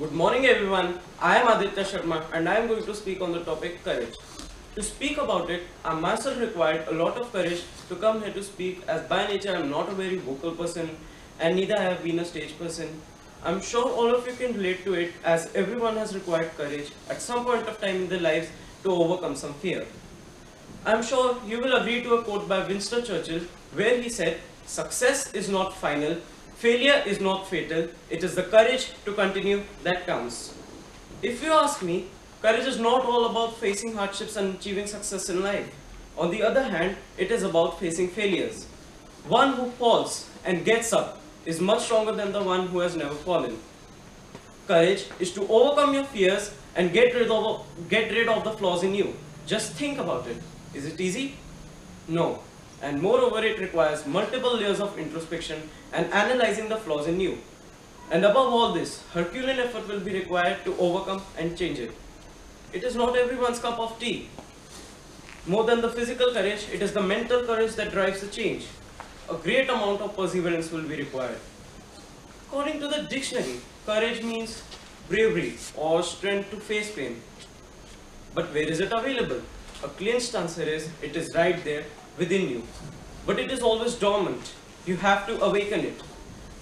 Good morning everyone, I am Aditya Sharma and I am going to speak on the topic courage. To speak about it, I myself required a lot of courage to come here to speak, as by nature I am not a very vocal person and neither I have been a stage person. I am sure all of you can relate to it, as everyone has required courage at some point of time in their lives to overcome some fear. I am sure you will agree to a quote by Winston Churchill where he said, "Success is not final, failure is not fatal, it is the courage to continue that counts." If you ask me, courage is not all about facing hardships and achieving success in life. On the other hand, it is about facing failures. One who falls and gets up is much stronger than the one who has never fallen. Courage is to overcome your fears and get rid of the flaws in you. Just think about it. Is it easy? No. And moreover, it requires multiple layers of introspection and analyzing the flaws in you. And above all this, Herculean effort will be required to overcome and change it. It is not everyone's cup of tea. More than the physical courage, it is the mental courage that drives the change. A great amount of perseverance will be required. According to the dictionary, courage means bravery or strength to face pain. But where is it available? A clinched answer is, it is right there within you. But it is always dormant. You have to awaken it.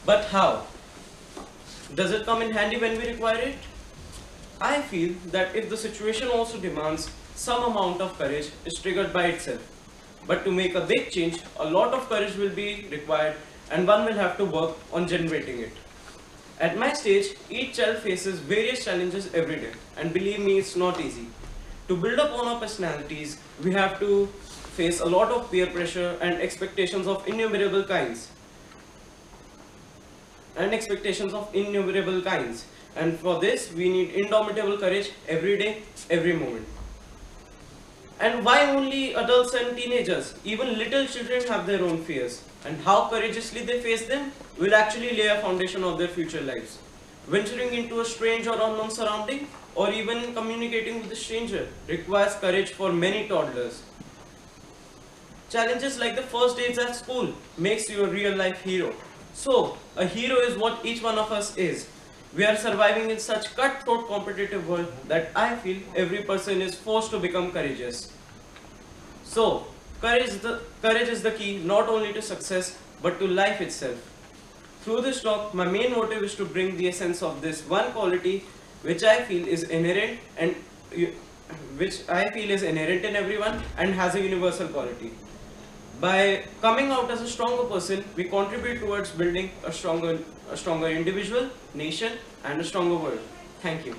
But how? Does it come in handy when we require it? I feel that if the situation also demands, some amount of courage is triggered by itself. But to make a big change, a lot of courage will be required and one will have to work on generating it. At my stage, each child faces various challenges every day, and believe me, it's not easy. To build up on our personalities, we have to face a lot of peer pressure and expectations of innumerable kinds. And for this, we need indomitable courage every day, every moment. And why only adults and teenagers? Even little children have their own fears. And how courageously they face them will actually lay a foundation of their future lives. Venturing into a strange or unknown surrounding, or even communicating with a stranger, requires courage for many toddlers. Challenges like the first days at school makes you a real life hero. So, a hero is what each one of us is. We are surviving in such cutthroat competitive world that I feel every person is forced to become courageous. So, courage is the key not only to success but to life itself. Through this talk, my main motive is to bring the essence of this one quality which I feel is inherent in everyone and has a universal quality. By coming out as a stronger person, we contribute towards building a stronger individual, nation, and a stronger world. Thank you.